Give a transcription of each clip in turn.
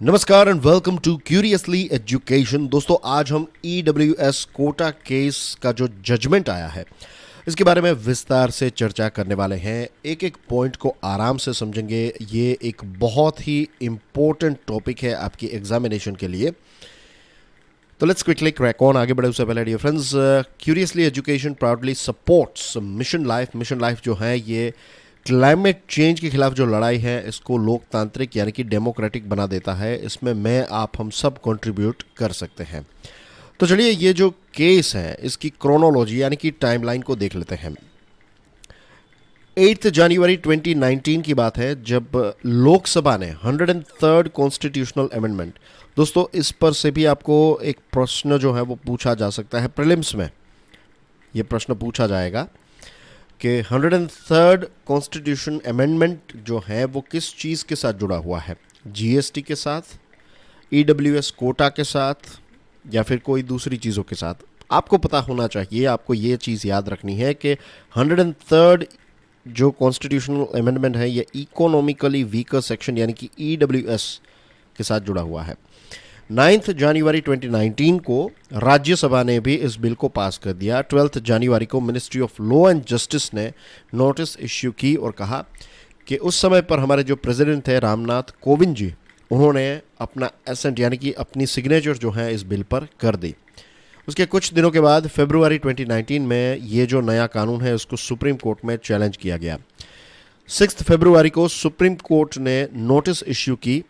नमस्कार and welcome to curiously education. दोस्तों, आज हम EWS कोटा केस का जो जजमेंट आया है इसके बारे में विस्तार से चर्चा करने वाले हैं। एक एक पॉइंट को आराम से समझेंगे। ये एक बहुत ही इम्पोर्टेंट टॉपिक है आपकी एग्जामिनेशन के लिए। तो लेट्स क्विकली क्रैक ऑन। आगे बढ़े उससे पहले dear friends, curiously education proudly supports mission life. Mission life जो है ये क्लाइमेट चेंज के खिलाफ जो लड़ाई है इसको लोकतांत्रिक यानी कि डेमोक्रेटिक बना देता है। इसमें मैं आप हम सब कंट्रीब्यूट कर सकते हैं। तो चलिए, ये जो केस है इसकी क्रोनोलॉजी यानी कि टाइमलाइन को देख लेते हैं। 8 जनवरी 2019 की बात है जब लोकसभा ने 103rd कॉन्स्टिट्यूशनल अमेंडमेंट, दोस्तों इस पर से भी आपको एक प्रश्न जो है वो पूछा जा सकता है प्रीलिम्स में। ये प्रश्न पूछा जाएगा कि 103rd कॉन्स्टिट्यूशन अमेंडमेंट जो है वो किस चीज़ के साथ जुड़ा हुआ है, GST के साथ, EWS कोटा के साथ, या फिर कोई दूसरी चीज़ों के साथ। आपको पता होना चाहिए, आपको ये चीज़ याद रखनी है कि 103rd जो कॉन्स्टिट्यूशनल अमेंडमेंट है ये इकोनॉमिकली वीकर सेक्शन यानी कि EWS के साथ जुड़ा हुआ है। 9 जनवरी 2019 को राज्यसभा ने भी इस बिल को पास कर दिया। 12 जनवरी को ministry of law and justice ने नोटिस इश्यू की और कहा कि उस समय पर हमारे जो प्रेसिडेंट थे रामनाथ कोविंद जी, उन्होंने अपना एसेंट यानी कि अपनी सिग्नेचर जो है इस बिल पर कर दी। उसके कुछ दिनों के बाद फरवरी 2019 में ये जो नया कानून है उसको सुप्रीम कोर्ट में चैलेंज किया गया। 6 फरवरी को सुप्रीम कोर्ट ने नोटिस इश्यू की।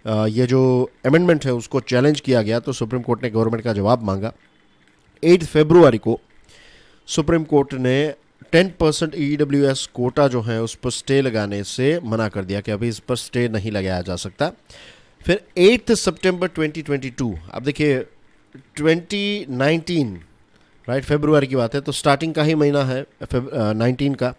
ये जो अमेंडमेंट है उसको चैलेंज किया गया तो सुप्रीम कोर्ट ने गवर्नमेंट का जवाब मांगा। 8 फरवरी को सुप्रीम कोर्ट ने 10% EWS कोटा जो है उस पर स्टे लगाने से मना कर दिया कि अभी इस पर स्टे नहीं लगाया जा सकता। फिर 8 सितंबर 2022, अब देखिए 2019 राइट, फरवरी की बात है तो स्टार्टिंग का ही महीना है 19 का।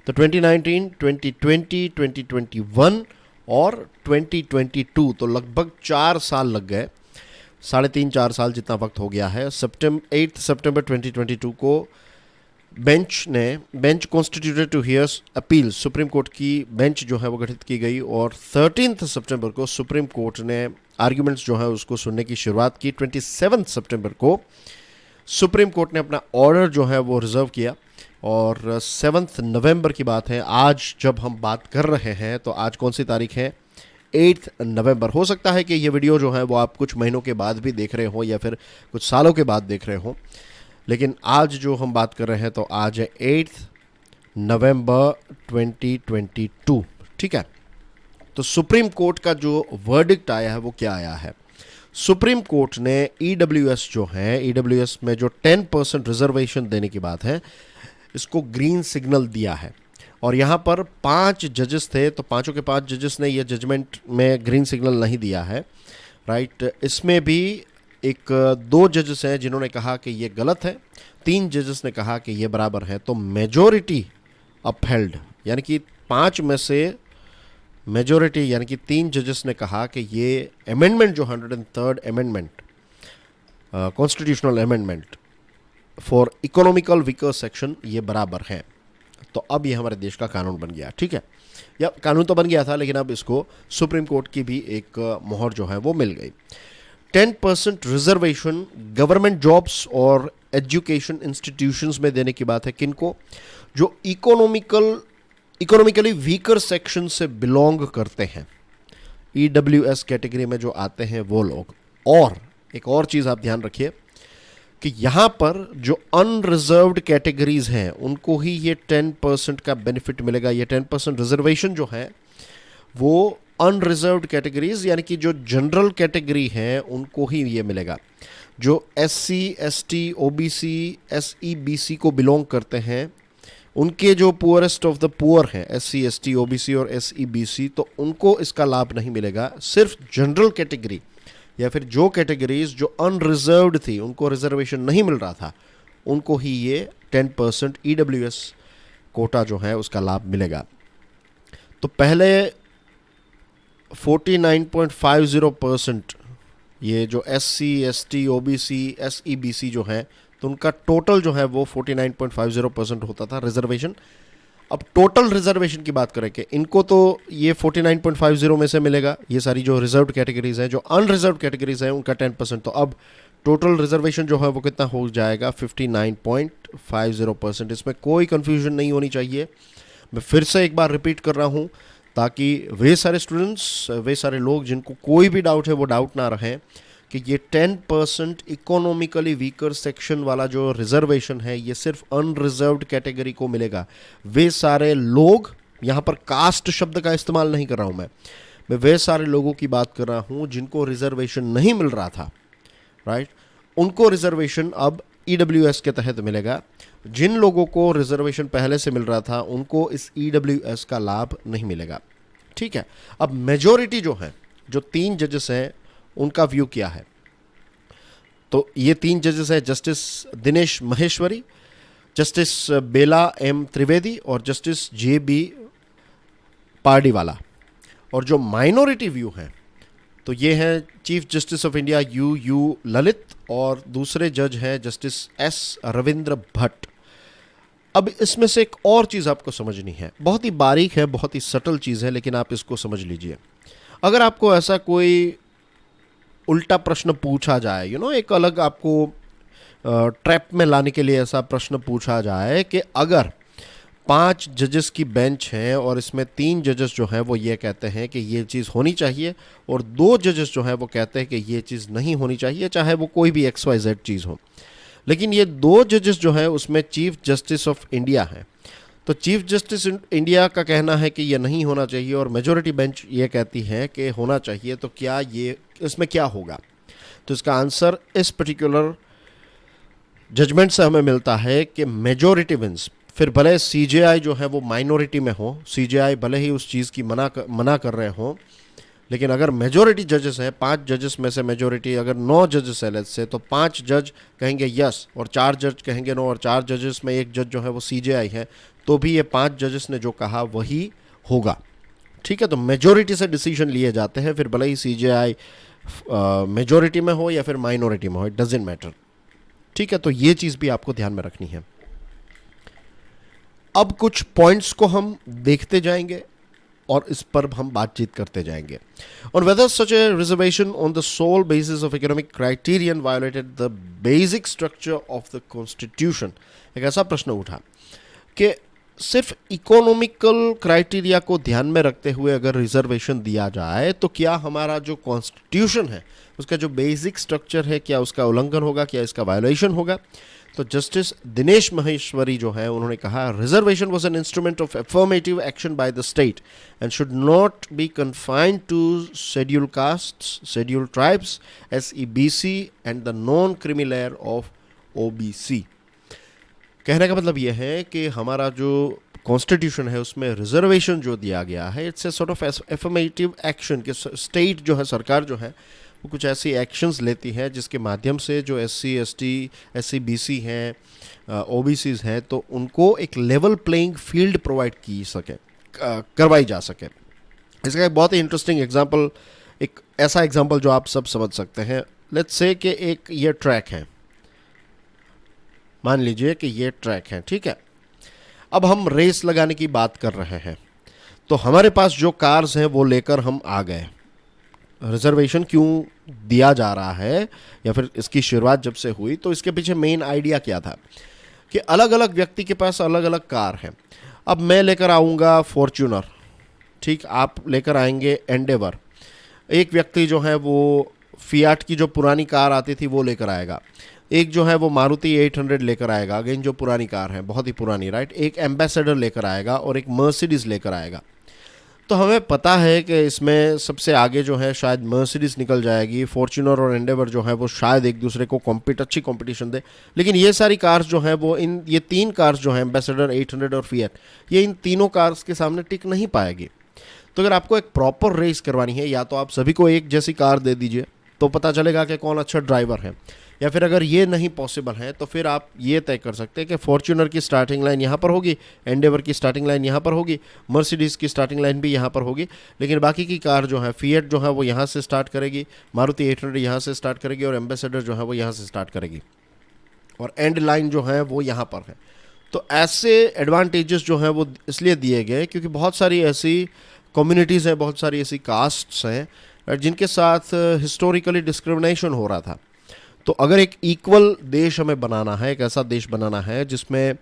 तो 2019, 2020, 2021 और 2022, तो लगभग 4 साल लग गए, 3.5-4 साल जितना वक्त हो गया है। 8 सितंबर 2022 को bench constituted to hear appeal, supreme court की बेंच जो है वो गठित की गई और 13 सितंबर को सुप्रीम कोर्ट ने आर्ग्यूमेंट्स जो है उसको सुनने की शुरुआत की। 27 सितंबर को सुप्रीम कोर्ट ने अपना ऑर्डर जो है वो रिजर्व किया और 7 नवंबर की बात है। आज जब हम बात कर रहे हैं तो आज कौन सी तारीख है, 8 नवंबर। हो सकता है कि ये वीडियो जो है वो आप कुछ महीनों के बाद भी देख रहे हो या फिर कुछ सालों के बाद देख रहे हो, लेकिन आज जो हम बात कर रहे हैं तो आज है 8 नवंबर 2022। ठीक है, तो सुप्रीम कोर्ट का जो वर्डिक्ट आया है वो क्या आया है। सुप्रीम कोर्ट ने EWS जो है, EWS में जो 10% रिजर्वेशन देने की बात है इसको ग्रीन सिग्नल दिया है। और यहाँ पर 5 जजेस थे तो पांचों के 5 जजेस ने ये जजमेंट में ग्रीन सिग्नल नहीं दिया है, राइट। इसमें भी 2 जजेस हैं जिन्होंने कहा कि ये गलत है, 3 जजेस ने कहा कि ये बराबर है। तो मेजॉरिटी अपहेल्ड, यानी कि 5 में से मेजॉरिटी यानी कि 3 जजेस ने कहा कि ये अमेंडमेंट जो 103rd amendment, constitutional amendment for economical weaker section, ये बराबर है। तो अब ये हमारे देश का कानून बन गया। ठीक है, या कानून तो बन गया था लेकिन अब इसको सुप्रीम कोर्ट की भी एक मोहर जो है वो मिल गई। 10% रिजर्वेशन गवर्नमेंट जॉब्स और एजुकेशन इंस्टीट्यूशंस में देने की बात है। किनको? जो इकोनॉमिकली वीकर सेक्शन से बिलोंग करते हैं, EWS कैटेगरी में जो आते हैं वो लोग। और एक और चीज़ आप ध्यान रखिए कि यहाँ पर जो अनरिजर्व्ड कैटेगरीज हैं उनको ही ये 10% का बेनिफिट मिलेगा। ये 10% रिजर्वेशन जो है वो अनरिजर्व्ड कैटेगरीज यानी कि जो जनरल कैटेगरी हैं उनको ही ये मिलेगा। जो SC, ST, OBC, SEBC को बिलोंग करते हैं, उनके जो पुअरेस्ट ऑफ द पुअर हैं SC, ST, OBC और SEBC, तो उनको इसका लाभ नहीं मिलेगा। सिर्फ जनरल कैटेगरी या फिर जो कैटेगरीज जो अनरिजर्व्ड थी, उनको रिजर्वेशन नहीं मिल रहा था, उनको ही ये 10% EWS कोटा जो है उसका लाभ मिलेगा। तो पहले 49.50% ये जो SC, ST, OBC, SEBC जो है तो उनका टोटल जो है वो 49.50% होता था रिजर्वेशन। अब टोटल रिजर्वेशन की बात करें कि इनको तो ये 49.50 में से मिलेगा, ये सारी जो रिजर्व्ड कैटेगरीज हैं, जो अनरिजर्व्ड कैटेगरीज हैं उनका 10%, तो अब टोटल रिजर्वेशन जो है वो कितना हो जाएगा 59.50%। इसमें कोई कंफ्यूजन नहीं होनी चाहिए। मैं फिर से एक बार रिपीट कर रहा हूँ ताकि वे सारे स्टूडेंट्स, वे सारे लोग जिनको कोई भी डाउट है वो डाउट ना रहे कि ये 10% इकोनॉमिकली वीकर सेक्शन वाला जो रिजर्वेशन है ये सिर्फ अनरिजर्व्ड कैटेगरी को मिलेगा। वे सारे लोग, यहाँ पर कास्ट शब्द का इस्तेमाल नहीं कर रहा हूँ मैं वे सारे लोगों की बात कर रहा हूँ जिनको रिजर्वेशन नहीं मिल रहा था, राइट, उनको रिजर्वेशन अब ईडब्ल्यूएस के तहत मिलेगा। जिन लोगों को रिजर्वेशन पहले से मिल रहा था उनको इस ईडब्ल्यूएस का लाभ नहीं मिलेगा। ठीक है, अब मेजॉरिटी जो है, जो 3 जजेस हैं, उनका व्यू क्या है? तो ये 3 जजेस हैं, जस्टिस दिनेश महेश्वरी, जस्टिस बेला एम त्रिवेदी और जस्टिस जे बी पार्डीवाला। और जो माइनॉरिटी व्यू है तो ये हैं chief justice of India you Lalit और दूसरे जज हैं जस्टिस एस रविंद्र भट्ट। अब इसमें से एक और चीज़ आपको समझनी है, बहुत ही बारीक है, बहुत ही सटल चीज़ है, लेकिन आप इसको समझ लीजिए। अगर आपको ऐसा कोई उल्टा प्रश्न पूछा जाए, एक अलग आपको ट्रैप में लाने के लिए ऐसा प्रश्न पूछा जाए कि अगर 5 जजेस की बेंच है और इसमें 3 जजेस जो हैं वो ये कहते हैं कि ये चीज़ होनी चाहिए और 2 जजेस जो हैं वो कहते हैं कि ये चीज़ नहीं होनी चाहिए, चाहे वो कोई भी XYZ चीज़ हो, लेकिन ये 2 जजेस जो हैं उसमें चीफ जस्टिस ऑफ इंडिया है। तो चीफ जस्टिस इंडिया का कहना है कि ये नहीं होना चाहिए और मेजॉरिटी बेंच ये कहती है कि होना चाहिए। तो क्या ये इसमें क्या होगा? तो इसका आंसर इस पर्टिकुलर जजमेंट से हमें मिलता है कि मेजॉरिटी विंस। फिर भले सीजेआई जो है वो माइनॉरिटी में हो, सीजेआई भले ही उस चीज़ की मना कर रहे हों, लेकिन अगर मेजॉरिटी जजेस हैं, 5 जजेस में से मेजॉरिटी अगर 9 जजेस है लेट्स से, तो 5 जज कहेंगे यस और 4 जज कहेंगे नो, और 4 जजेस में एक जज जो है वो सीजेआई है, तो भी ये 5 जजेस ने जो कहा वही होगा। ठीक है, तो मेजॉरिटी से डिसीजन लिए जाते हैं, फिर भले ही सीजेआई मेजॉरिटी में हो या फिर माइनॉरिटी में हो, इट डजेंट मैटर। ठीक है, तो ये चीज़ भी आपको ध्यान में रखनी है। अब कुछ पॉइंट्स को हम देखते जाएंगे और इस पर हम बातचीत करते जाएंगे। On whether such a reservation on the sole basis of economic criterion violated the basic structure of the constitution. एक ऐसा प्रश्न उठा कि सिर्फ इकोनॉमिकल क्राइटेरिया को ध्यान में रखते हुए अगर रिजर्वेशन दिया जाए तो क्या हमारा जो कॉन्स्टिट्यूशन है उसका जो बेसिक स्ट्रक्चर है, क्या उसका उल्लंघन होगा, क्या इसका वायोलेशन होगा? तो जस्टिस दिनेश महेश्वरी जो है उन्होंने कहा, reservation was an instrument of affirmative action by the state and should not be confined to scheduled castes, scheduled tribes, SEBC and the non creamy layer of OBC। कहने का मतलब यह है कि हमारा जो कॉन्स्टिट्यूशन है उसमें रिजर्वेशन जो दिया गया है, it's a sort of affirmative action कि स्टेट जो है, सरकार जो है, वो कुछ ऐसी एक्शंस लेती है जिसके माध्यम से जो SC, ST, SEBC हैं, OBCs हैं, तो उनको एक लेवल प्लेइंग फील्ड प्रोवाइड की सके, करवाई जा सके। इसका एक बहुत ही इंटरेस्टिंग एग्जांपल, एक ऐसा एग्जांपल जो आप सब समझ सकते हैं। लेट्स से कि एक ये ट्रैक है, मान लीजिए कि ये ट्रैक है, ठीक है। अब हम रेस लगाने की बात कर रहे हैं, तो हमारे पास जो कार्स हैं वो लेकर हम आ गए। रिजर्वेशन क्यों दिया जा रहा है या फिर इसकी शुरुआत जब से हुई, तो इसके पीछे मेन आइडिया क्या था कि अलग अलग व्यक्ति के पास अलग अलग कार हैं। अब मैं लेकर आऊँगा फॉर्च्यूनर, ठीक, आप लेकर आएंगे एंडेवर, एक व्यक्ति जो है वो फियाट की जो पुरानी कार आती थी वो लेकर आएगा, एक जो है वो मारुति 800 लेकर आएगा, अगेन जो पुरानी कार है, बहुत ही पुरानी, राइट, एक एम्बेसडर लेकर आएगा और एक मर्सिडीज़ लेकर आएगा। तो हमें पता है कि इसमें सबसे आगे जो है शायद मर्सिडीज़ निकल जाएगी, फॉर्च्यूनर और एंडेवर जो है वो शायद एक दूसरे को अच्छी कंपटीशन दे, लेकिन ये सारी कार्स जो हैं वो ये 3 कार्स जो हैं, एम्बेसडर, 800 और फिएट, ये इन तीनों कार्स के सामने टिक नहीं पाएगी। तो अगर आपको एक प्रॉपर रेस करवानी है, या तो आप सभी को एक जैसी कार दे दीजिए तो पता चलेगा कि कौन अच्छा ड्राइवर है, या फिर अगर ये नहीं पॉसिबल है तो फिर आप ये तय कर सकते हैं कि फॉर्च्यूनर की स्टार्टिंग लाइन यहाँ पर होगी, एंडेवर की स्टार्टिंग लाइन यहाँ पर होगी, मर्सिडीज़ की स्टार्टिंग लाइन भी यहाँ पर होगी, लेकिन बाकी की कार जो है, फिएट जो है वो यहाँ से स्टार्ट करेगी, मारुति 800 यहाँ से स्टार्ट करेगी और एम्बेसडर जो है वो यहाँ से स्टार्ट करेगी और एंड लाइन जो है वो यहाँ पर है। तो ऐसे एडवांटेजेस जो हैं वो इसलिए दिए गए क्योंकि बहुत सारी ऐसी कम्युनिटीज़ हैं, बहुत सारी ऐसी कास्ट्स हैं जिनके साथ हिस्टोरिकली डिस्क्रिमिनेशन हो रहा था। तो अगर एक इक्वल देश हमें बनाना है, एक ऐसा देश बनाना है जिसमें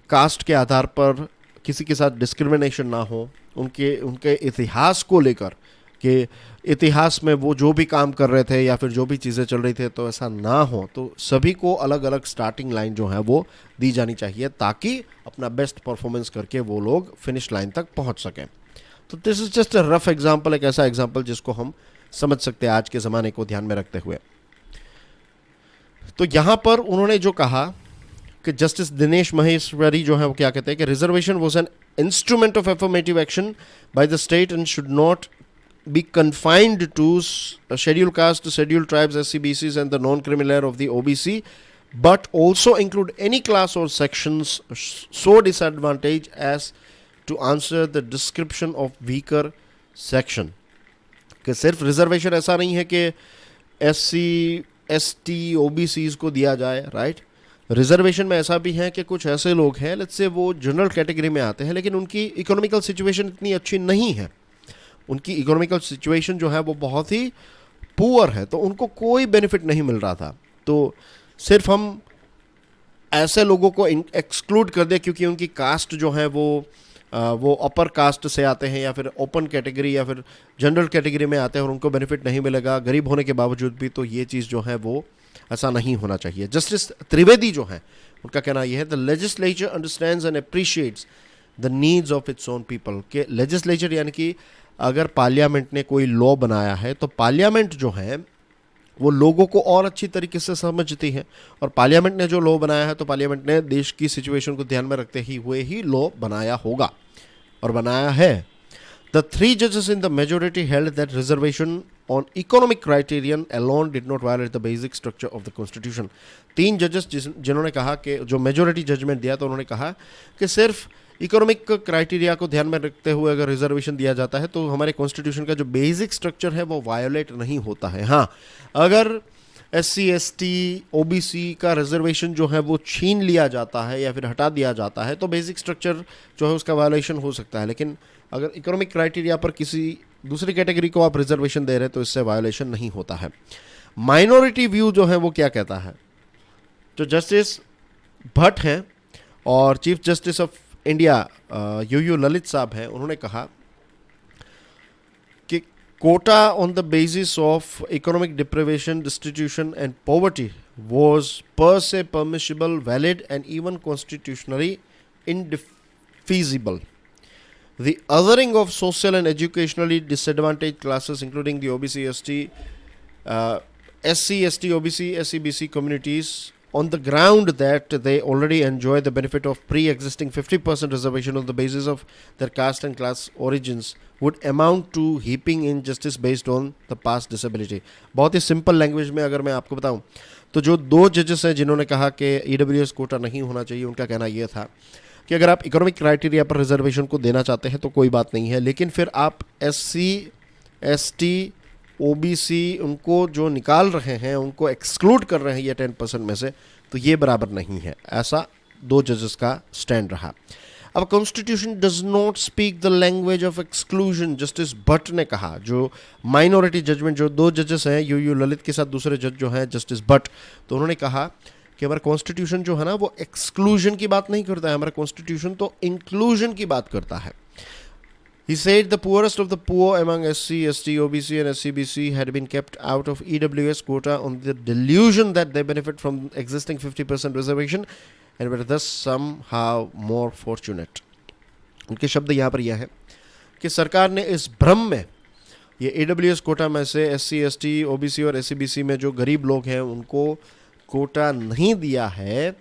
कास्ट के आधार पर किसी के साथ डिस्क्रिमिनेशन ना हो, उनके उनके इतिहास को लेकर कि इतिहास में वो जो भी काम कर रहे थे या फिर जो भी चीज़ें चल रही थी तो ऐसा ना हो, तो सभी को अलग अलग स्टार्टिंग लाइन जो है वो दी जानी चाहिए ताकि अपना बेस्ट परफॉर्मेंस करके वो लोग फिनिश लाइन तक पहुंच सकें। तो this is just a rough example, एक ऐसा एग्जांपल जिसको हम समझ सकते हैं आज के ज़माने को ध्यान में रखते हुए। तो यहाँ पर उन्होंने जो कहा कि जस्टिस दिनेश महेश्वरी जो है वो क्या कहते हैं कि reservation was an instrument of affirmative action by the state and should not be confined to scheduled caste, scheduled tribes, SCBCs and the non-criminal layer of the OBC, but also include any class or sections so disadvantaged as to answer the description of weaker section. कि सिर्फ reservation ऐसा नहीं है कि SC, ST, OBCs को दिया जाए, right? Reservation में ऐसा भी है कि कुछ ऐसे लोग हैं, लेट्स से वो जनरल कैटेगरी में आते हैं लेकिन उनकी इकोनॉमिकल सिचुएशन इतनी अच्छी नहीं है, उनकी इकोनॉमिकल सिचुएशन जो है वो बहुत ही पुअर है, तो उनको कोई बेनिफिट नहीं मिल रहा था। तो सिर्फ हम ऐसे लोगों को एक्सक्लूड कर दें क्योंकि उनकी कास्ट जो है वो अपर कास्ट से आते हैं या फिर ओपन कैटेगरी या फिर जनरल कैटेगरी में आते हैं और उनको बेनिफिट नहीं मिलेगा गरीब होने के बावजूद भी, तो ये चीज़ जो है वो ऐसा नहीं होना चाहिए। जस्टिस त्रिवेदी जो है उनका कहना यह है, the legislature understands and appreciates the needs of its own people. के लेजिस्लेचर यानी कि अगर पार्लियामेंट ने कोई लॉ बनाया है तो पार्लियामेंट जो है वो लोगों को और अच्छी तरीके से समझती है, और पार्लियामेंट ने जो लॉ बनाया है तो पार्लियामेंट ने देश की सिचुएशन को ध्यान में रखते हुए ही लॉ बनाया होगा और बनाया है। The 3 judges in the majority held that reservation on economic criterion alone did not violate the basic structure of the constitution. 3 जजेस जिन्होंने कहा कि जो मेजोरिटी जजमेंट दिया तो उन्होंने कहा कि सिर्फ इकोनॉमिक क्राइटेरिया को ध्यान में रखते हुए अगर रिजर्वेशन दिया जाता है तो हमारे कॉन्स्टिट्यूशन का जो बेसिक स्ट्रक्चर है वो वायोलेट नहीं होता है। हाँ, अगर SC, ST, OBC का रिजर्वेशन जो है वो छीन लिया जाता है या फिर हटा दिया जाता है तो बेसिक स्ट्रक्चर जो है उसका वायोलेशन हो सकता है, लेकिन अगर इकोनॉमिक क्राइटेरिया पर किसी दूसरी कैटेगरी को आप रिजर्वेशन दे रहे हैं तो इससे वायोलेशन नहीं होता है। माइनॉरिटी व्यू जो है वो क्या कहता है, जो जस्टिस भट्ट हैं और chief justice of India UU Lalit साहब हैं, उन्होंने कहा कि quota on the basis of economic deprivation, destitution and poverty was per se permissible, valid and even constitutionally indefeasible. The othering of social and educationally disadvantaged classes, including the OBC, ST, SC, ST, OBC, SCBC communities, on the ground that they already enjoy the benefit of pre-existing 50% reservation on the basis of their caste and class origins, would amount to heaping injustice based on the past disability. बहुत ही simple language में अगर मैं आपको बताऊं तो जो 2 जजेस हैं जिन्होंने कहा कि EWS कोटा नहीं होना चाहिए, उनका कहना यह था कि अगर आप इकोनॉमिक क्राइटेरिया पर रिजर्वेशन को देना चाहते हैं तो कोई बात नहीं है, लेकिन फिर आप SC, ST, OBC उनको जो निकाल रहे हैं, उनको एक्सक्लूड कर रहे हैं ये 10% में से, तो ये बराबर नहीं है। ऐसा 2 जजेस का स्टैंड रहा। अब constitution does not speak the language of exclusion, justice Bhatt ने कहा। जो माइनॉरिटी जजमेंट, जो 2 जजेस हैं UU ललित के साथ दूसरे जज जो हैं जस्टिस भट्ट, तो उन्होंने कहा कि हमारा कॉन्स्टिट्यूशन जो है ना वो एक्सक्लूजन की बात नहीं करता है, हमारा कॉन्स्टिट्यूशन तो इंक्लूजन की बात करता है। He said the poorest of the poor among SC, ST, OBC and SCBC had been kept out of EWS quota on the delusion that they benefit from existing 50% reservation and were thus somehow more fortunate. उनके शब्द यहाँ पर यह है कि सरकार ने इस भ्रम में ये EWS कोटा में से SC, ST, OBC और SCBC में जो गरीब लोग हैं उनको कोटा नहीं दिया है,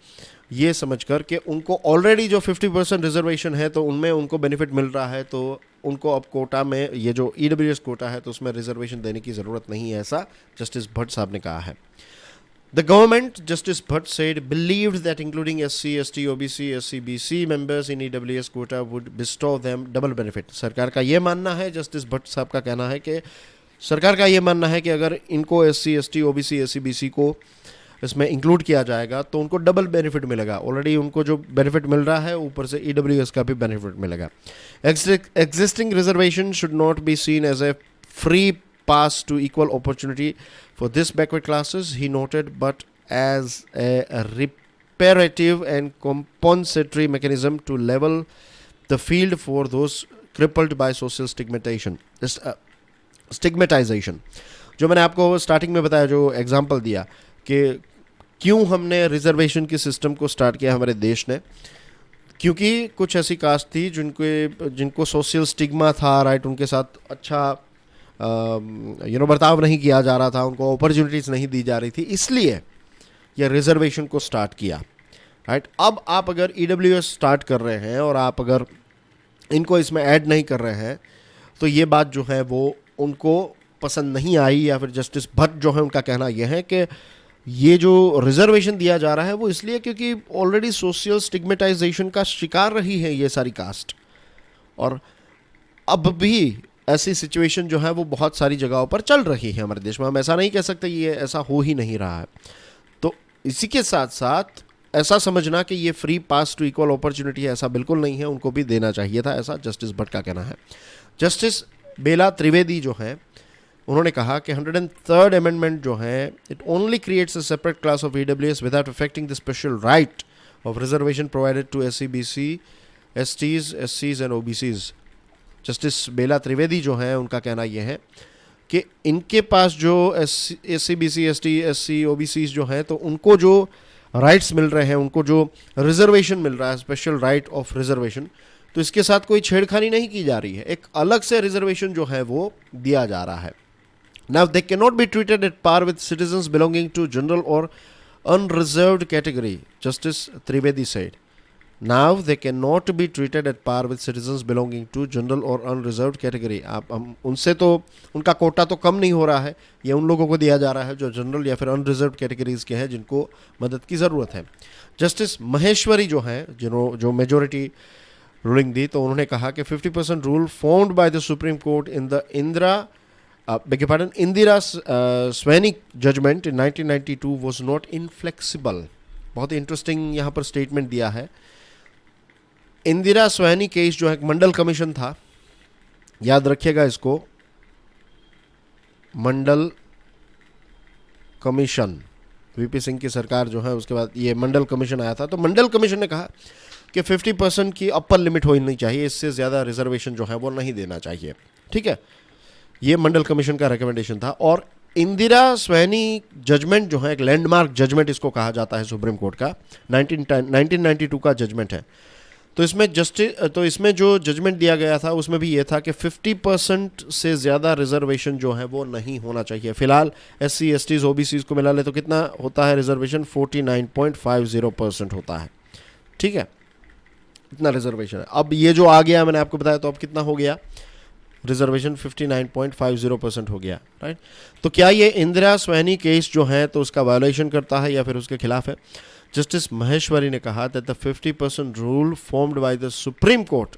ये समझकर कि उनको ऑलरेडी जो 50% रिजर्वेशन है तो उनमें उनको बेनिफिट मिल रहा है, तो उनको अब कोटा में ये जो EWS कोटा है तो उसमें रिजर्वेशन देने की ज़रूरत नहीं है, ऐसा जस्टिस भट्ट साहब ने कहा है। The government, justice Bhatt said, believed that including SC, ST, OBC, SCBC members in EWS quota would bestow them double benefit. सरकार का ये मानना है, जस्टिस भट्ट साहब का कहना है कि सरकार का ये मानना है कि अगर इनको SC, ST, OBC, SCBC को इसमें इंक्लूड किया जाएगा तो उनको डबल बेनिफिट मिलेगा। ऑलरेडी उनको जो बेनिफिट मिल रहा है ऊपर से ईडब्ल्यूएस का भी बेनिफिट मिलेगा। Existing reservation should not be seen as a free pass to equal opportunity for this backward classes, he noted, but as a reparative and compensatory mechanism to level the field for those crippled by social stigmatization. जो मैंने आपको starting में बताया, जो example दिया कि क्यों हमने रिजर्वेशन की सिस्टम को स्टार्ट किया हमारे देश ने, क्योंकि कुछ ऐसी कास्ट थी जिनको सोशल स्टिग्मा था, राइट, उनके साथ अच्छा बर्ताव नहीं किया जा रहा था, उनको अपॉर्चुनिटीज़ नहीं दी जा रही थी, इसलिए यह रिजर्वेशन को स्टार्ट किया, राइट। अब आप अगर ईडब्ल्यूएस स्टार्ट कर रहे हैं और आप अगर इनको इसमें ऐड नहीं कर रहे हैं तो ये बात जो है वो उनको पसंद नहीं आई, या फिर जस्टिस भट्ट जो है उनका कहना यह है कि ये जो रिजर्वेशन दिया जा रहा है वो इसलिए क्योंकि ऑलरेडी सोशल स्टिग्मेटाइजेशन का शिकार रही है ये सारी कास्ट, और अब भी ऐसी सिचुएशन जो है वो बहुत सारी जगहों पर चल रही है हमारे देश में। हम ऐसा नहीं कह सकते ये ऐसा हो ही नहीं रहा है। तो इसी के साथ साथ ऐसा समझना कि ये free pass to equal opportunity है, ऐसा बिल्कुल नहीं है, उनको भी देना चाहिए था, ऐसा जस्टिस भट्ट का कहना है। जस्टिस बेला त्रिवेदी जो है उन्होंने कहा कि 103rd अमेंडमेंट जो है it only creates a separate class of EWS without affecting the special right of reservation provided to SC, BC, STs, एससीज and OBCs. Justice Bela Trivedi जो है उनका कहना यह है कि इनके पास जो SC, BC, ST, SC, OBCs जो हैं तो उनको जो राइट्स मिल रहे हैं, उनको जो रिजर्वेशन मिल रहा है, स्पेशल राइट ऑफ रिजर्वेशन, तो इसके साथ कोई छेड़खानी नहीं की जा रही है, एक अलग से रिजर्वेशन जो है वो दिया जा रहा है। Now they cannot be treated at par with citizens belonging to general or unreserved category, Justice Trivedi said. Now they cannot be treated at par with citizens belonging to general or unreserved category. आप हम उनसे तो उनका कोटा तो कम नहीं हो रहा है, ये उन लोगों को दिया जा रहा है जो जनरल या फिर अनरिजर्व्ड कैटेगरीज के हैं जिनको मदद की ज़रूरत है। जस्टिस महेश्वरी जो हैं जो मेजोरिटी रूलिंग दी, तो उन्होंने कहा कि 50% rule formed by the supreme court in the Indira Sweeney judgment in 1992 was not inflexible. बहुत इंटरेस्टिंग यहाँ पर स्टेटमेंट दिया है। इंदिरा स्वैनी केस जो है एक मंडल कमीशन था, याद रखिएगा इसको, मंडल कमीशन, वीपी सिंह की सरकार जो है उसके बाद ये मंडल कमीशन आया था। तो मंडल कमीशन ने कहा कि 50% की अपर लिमिट होनी चाहिए, इससे ज़्यादा रिजर्वेशन जो है वो नहीं देना चाहिए, ठीक है। ये मंडल कमीशन का रिकमेंडेशन था। और इंदिरा स्वैनी जजमेंट जो है एक लैंडमार्क जजमेंट इसको कहा जाता है सुप्रीम कोर्ट का, 1992 का जजमेंट है। तो इसमें जो जजमेंट दिया गया था उसमें भी ये था कि 50% से ज़्यादा रिजर्वेशन जो है वो नहीं होना चाहिए। फिलहाल एससी, एसटीज, ओबीसीज को मिला ले तो कितना होता है रिजर्वेशन, 49.50% होता है, ठीक है, इतना रिजर्वेशन है। अब ये जो आ गया मैंने आपको बताया, तो अब कितना हो गया रिजर्वेशन, 59.50% हो गया, राइट। तो क्या ये इंदिरा स्वैनी केस जो है तो उसका वायोलेशन करता है या फिर उसके खिलाफ है? जस्टिस महेश्वरी ने कहा that the 50% rule formed by the supreme court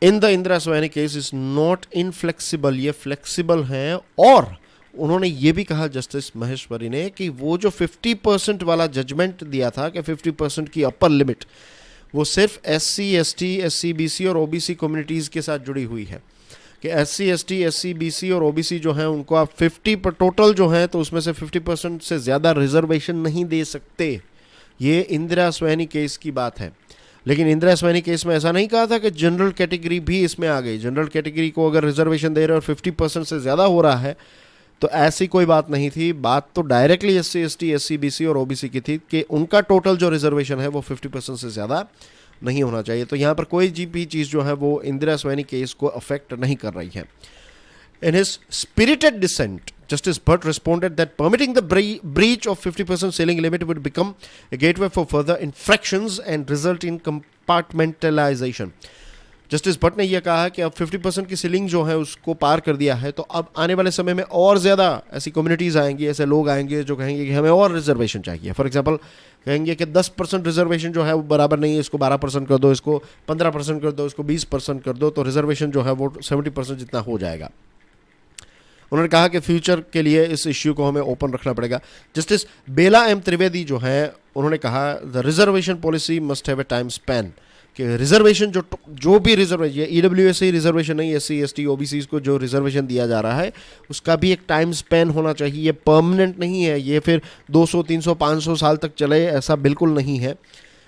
in the Indira Sawhney case is not inflexible, ये फ्लेक्सिबल है। और उन्होंने ये भी कहा जस्टिस महेश्वरी ने कि वो जो 50% वाला जजमेंट दिया था कि 50% की अपर लिमिट, वो सिर्फ एससी, एसटी, एससी, बीसी और ओबीसी कम्युनिटीज़ के साथ जुड़ी हुई है, कि एससी, एसटी, एससी, बीसी और ओबीसी जो हैं उनको आप 50 पर टोटल जो है तो उसमें से 50% से ज़्यादा रिजर्वेशन नहीं दे सकते। ये इंदिरा स्वैनी केस की बात है। लेकिन इंदिरा स्वैनी केस में ऐसा नहीं कहा था कि जनरल कैटेगरी भी इसमें आ गई। जनरल कैटेगरी को अगर रिजर्वेशन दे रहे और 50% से ज़्यादा हो रहा है तो ऐसी कोई बात नहीं थी। बात तो directly SC, ST, SC, BC और ओबीसी की थी कि उनका टोटल जो रिजर्वेशन है वो 50% से ज़्यादा नहीं होना चाहिए। तो यहाँ पर कोई भी चीज़ जो है वो इंदिरा स्वैनी केस को अफेक्ट नहीं कर रही है। In his spirited dissent, Justice Bhatt responded that permitting the breach of 50% ceiling limit would become a gateway for further infractions and result in compartmentalization. Justice Bhatt ने यह कहा कि अब 50% की सीलिंग जो है उसको पार कर दिया है, तो अब आने वाले समय में और ज़्यादा ऐसी कम्युनिटीज़ आएंगी, ऐसे लोग आएंगे जो कहेंगे कि हमें और रिजर्वेशन चाहिए। फॉर एग्जांपल कहेंगे कि 10% रिजर्वेशन जो है वो बराबर नहीं है, इसको 12% कर दो, इसको 15% कर दो, इसको 20% कर दो, तो रिजर्वेशन जो है वो 70% जितना हो जाएगा। उन्होंने कहा कि फ्यूचर के लिए इस इश्यू को हमें ओपन रखना पड़ेगा। जस्टिस बेला एम त्रिवेदी जो हैं उन्होंने कहा the reservation policy must have a time span, कि रिजर्वेशन जो भी रिजर्वेशन, ये ईडब्ल्यूएस ही रिजर्वेशन नहीं, एससी एसटी ओबीसी को जो रिजर्वेशन दिया जा रहा है उसका भी एक टाइम स्पैन होना चाहिए। ये परमानेंट नहीं है, ये फिर 200 300 500 साल तक चले, ऐसा बिल्कुल नहीं है।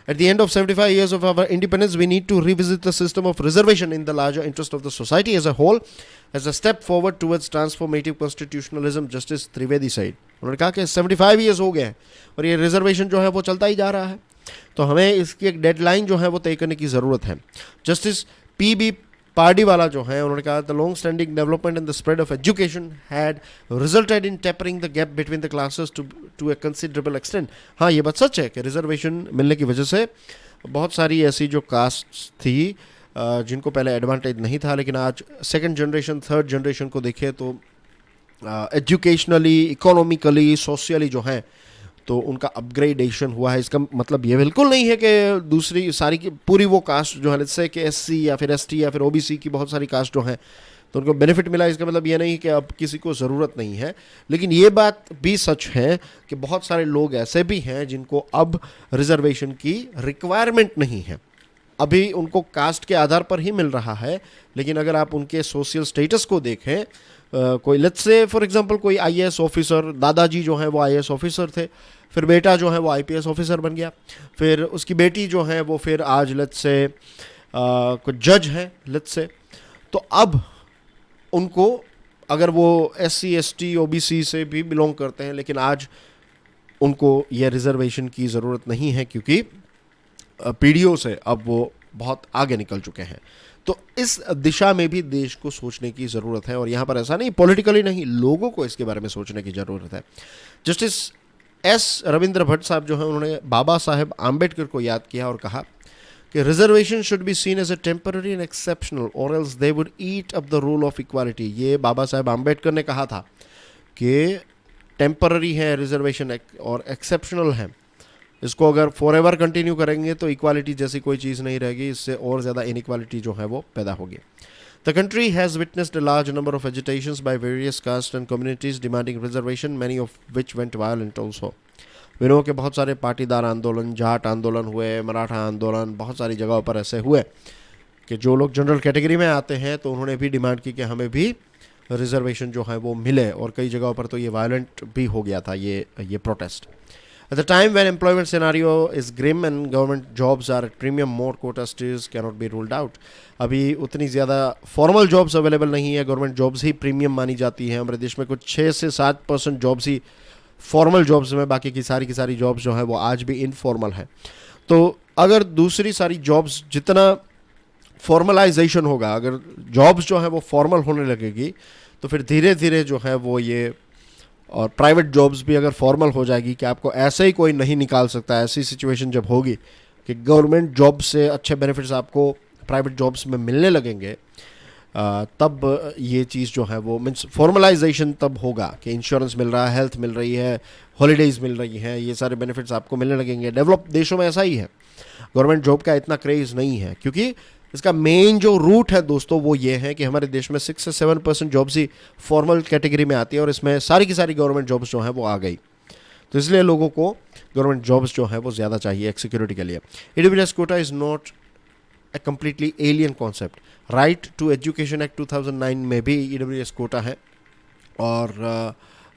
At the end of 75 years of our independence, we need to revisit the system of reservation in the larger interest of the society as a whole, as a step forward towards transformative constitutionalism, Justice Trivedi said. उन्होंने कहा कि 75 years हो गए हैं और ये reservation जो है वो चलता ही जा रहा है, तो हमें इसकी एक डेडलाइन जो है वो तय करने की ज़रूरत है। Justice PB. पार्डीवाला जो है उन्होंने कहा the long standing development in the spread of education had resulted in tapering the gap between the classes to a considerable extent. हाँ, ये बात सच है कि रिजर्वेशन मिलने की वजह से बहुत सारी ऐसी जो कास्ट थी जिनको पहले एडवांटेज नहीं था, लेकिन आज सेकंड जनरेशन थर्ड जनरेशन को देखें तो एजुकेशनली, इकोनॉमिकली, सोशली जो है तो उनका अपग्रेडेशन हुआ है। इसका मतलब ये बिल्कुल नहीं है कि दूसरी सारी की पूरी वो कास्ट जो है जैसे कि एससी या फिर एसटी या फिर ओबीसी की बहुत सारी कास्ट जो हैं तो उनको बेनिफिट मिला। इसका मतलब ये नहीं कि अब किसी को ज़रूरत नहीं है, लेकिन ये बात भी सच है कि बहुत सारे लोग ऐसे भी हैं जिनको अब रिजर्वेशन की रिक्वायरमेंट नहीं है, अभी उनको कास्ट के आधार पर ही मिल रहा है। लेकिन अगर आप उनके सोशल स्टेटस को देखें, कोई लेट्स से फॉर एग्जांपल कोई आईएएस ऑफिसर, दादाजी जो हैं वो आईएएस ऑफिसर थे, फिर बेटा जो है वो आईपीएस ऑफिसर बन गया, फिर उसकी बेटी जो है वो फिर आज लेट्स से कुछ जज है लेट्स से, तो अब उनको अगर वो एससी एसटी ओबीसी से भी बिलोंग करते हैं लेकिन आज उनको ये रिजर्वेशन की ज़रूरत नहीं है क्योंकि पीढ़ियों से अब वो बहुत आगे निकल चुके हैं। तो इस दिशा में भी देश को सोचने की ज़रूरत है और यहाँ पर ऐसा नहीं पॉलिटिकली नहीं, लोगों को इसके बारे में सोचने की ज़रूरत है। जस्टिस एस रविंद्र भट्ट साहब जो हैं उन्होंने बाबा साहेब आम्बेडकर को याद किया और कहा कि reservation should be seen as a temporary and exceptional और else they would eat up the rule of equality. ये बाबा साहेब आम्बेडकर ने कहा था कि टेम्पररी है रिजर्वेशन और एक्सेप्शनल है, इसको अगर फॉर एवर कंटिन्यू करेंगे तो इक्वालिटी जैसी कोई चीज़ नहीं रहेगी, इससे और ज़्यादा इनइक्वालिटी जो है वो पैदा होगी। The country has witnessed a large number of agitations by various caste and communities demanding reservation, many of which went violent also. विनों के बहुत सारे पाटीदार आंदोलन, जाट आंदोलन हुए, मराठा आंदोलन, बहुत सारी जगहों पर ऐसे हुए कि जो लोग जनरल कैटेगरी में आते हैं तो उन्होंने भी डिमांड की कि हमें भी रिजर्वेशन जो है वो मिले, और कई जगहों पर तो ये वायलेंट भी हो गया था ये protest. At the time when employment scenario is grim and government jobs are at premium, more quota stays cannot be ruled out. अभी उतनी ज़्यादा फॉर्मल जॉब्स अवेलेबल नहीं है, गवर्नमेंट जॉब्स ही प्रीमियम मानी जाती हैं। हमारे देश में कुछ 6 से 7% जॉब्स ही फॉर्मल जॉब्स में, बाकी की सारी जॉब्स जो है वो आज भी इनफॉर्मल है। तो अगर दूसरी सारी जॉब्स जितना फॉर्मलाइजेशन होगा, अगर जॉब्स जो है वो फॉर्मल होने लगेगी तो फिर धीरे धीरे जो है वो ये और प्राइवेट जॉब्स भी अगर फॉर्मल हो जाएगी कि आपको ऐसे ही कोई नहीं निकाल सकता, ऐसी सिचुएशन जब होगी कि गवर्नमेंट जॉब से अच्छे बेनिफिट्स आपको प्राइवेट जॉब्स में मिलने लगेंगे, तब ये चीज़ जो है वो मीन्स फॉर्मलाइजेशन तब होगा कि इंश्योरेंस मिल रहा है, हेल्थ मिल रही है, हॉलीडेज़ मिल रही हैं, ये सारे बेनिफिट्स आपको मिलने लगेंगे। डेवलप देशों में ऐसा ही है, गवर्नमेंट जॉब का इतना क्रेज़ नहीं है क्योंकि इसका मेन जो रूट है दोस्तों वो ये है कि हमारे देश में 6 से 7% जॉब्स ही फॉर्मल कैटेगरी में आती है और इसमें सारी की सारी गवर्नमेंट जॉब्स जो हैं वो आ गई, तो इसलिए लोगों को गवर्नमेंट जॉब्स जो है वो ज़्यादा चाहिए एक सिक्योरिटी के लिए। EWS quota is not a completely alien concept. Right to education act 2009 में भी ईडब्ल्यूएस कोटा है और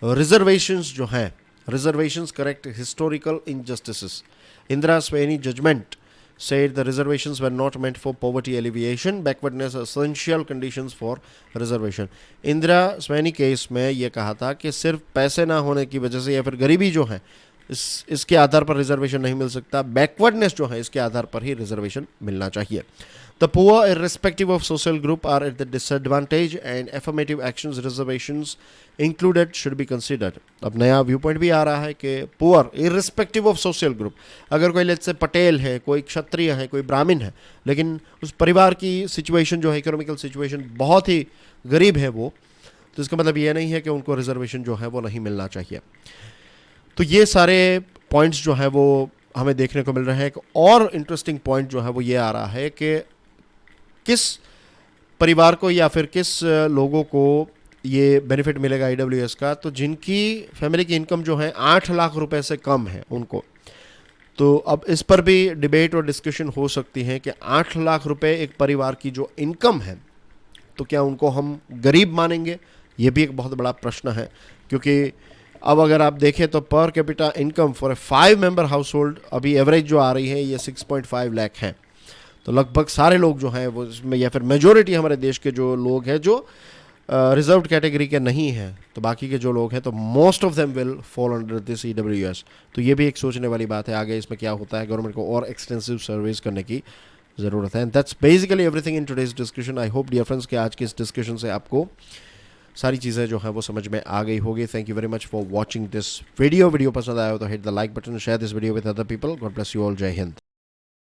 रिजर्वेशंस जो हैं, reservations correct historical injustices. Indira Sawhney judgment said the reservations were not meant for poverty alleviation, backwardness essential conditions for reservation. Indira Sawhney case में ये कहा था कि सिर्फ पैसे ना होने की वजह से या फिर गरीबी जो है इसके आधार पर रिजर्वेशन नहीं मिल सकता, बैकवर्डनेस जो है इसके आधार पर ही रिजर्वेशन मिलना चाहिए। The poor irrespective of social group are at the disadvantage and affirmative actions reservations included should be considered. अब नया व्यू पॉइंट भी आ रहा है कि poor irrespective of social group, अगर कोई लेट्स से पटेल है, कोई क्षत्रिय है, कोई ब्राह्मण है, लेकिन उस परिवार की सिचुएशन जो है इकोनॉमिकल सिचुएशन बहुत ही गरीब है वो, तो इसका मतलब ये नहीं है कि उनको रिजर्वेशन जो है वो नहीं मिलना चाहिए। तो ये सारे पॉइंट्स जो है वो हमें देखने को मिल रहे हैं। एक और इंटरेस्टिंग पॉइंट जो है वो ये आ रहा है कि किस परिवार को या फिर किस लोगों को ये बेनिफिट मिलेगा EWS का, तो जिनकी फैमिली की इनकम जो है 8 लाख रुपए से कम है उनको, तो अब इस पर भी डिबेट और डिस्कशन हो सकती है कि 8 लाख रुपए एक परिवार की जो इनकम है, तो क्या उनको हम गरीब मानेंगे? ये भी एक बहुत बड़ा प्रश्न है, क्योंकि अब अगर आप देखें तो per capita income for a 5 member house hold अभी एवरेज जो आ रही है ये 6.5 लाख है। तो लगभग सारे लोग जो हैं वो इसमें, या फिर मेजोरिटी हमारे देश के जो लोग हैं जो रिजर्व्ड कैटेगरी के नहीं हैं, तो बाकी के जो लोग हैं तो most of them will fall under this EWS। तो ये भी एक सोचने वाली बात है, आगे इसमें क्या होता है, गवर्नमेंट को और एक्सटेंसिव सर्विस करने की ज़रूरत है। And that's basically everything in today's discussion. I hope dear friends कि आज के इस डिस्कशन से आपको सारी चीज़ें जो हैं वो समझ में आ गई होगी। Thank you very much for watching this video पसंद आया हो तो hit the like button, share this video with other people. God bless you all. जय हिंद।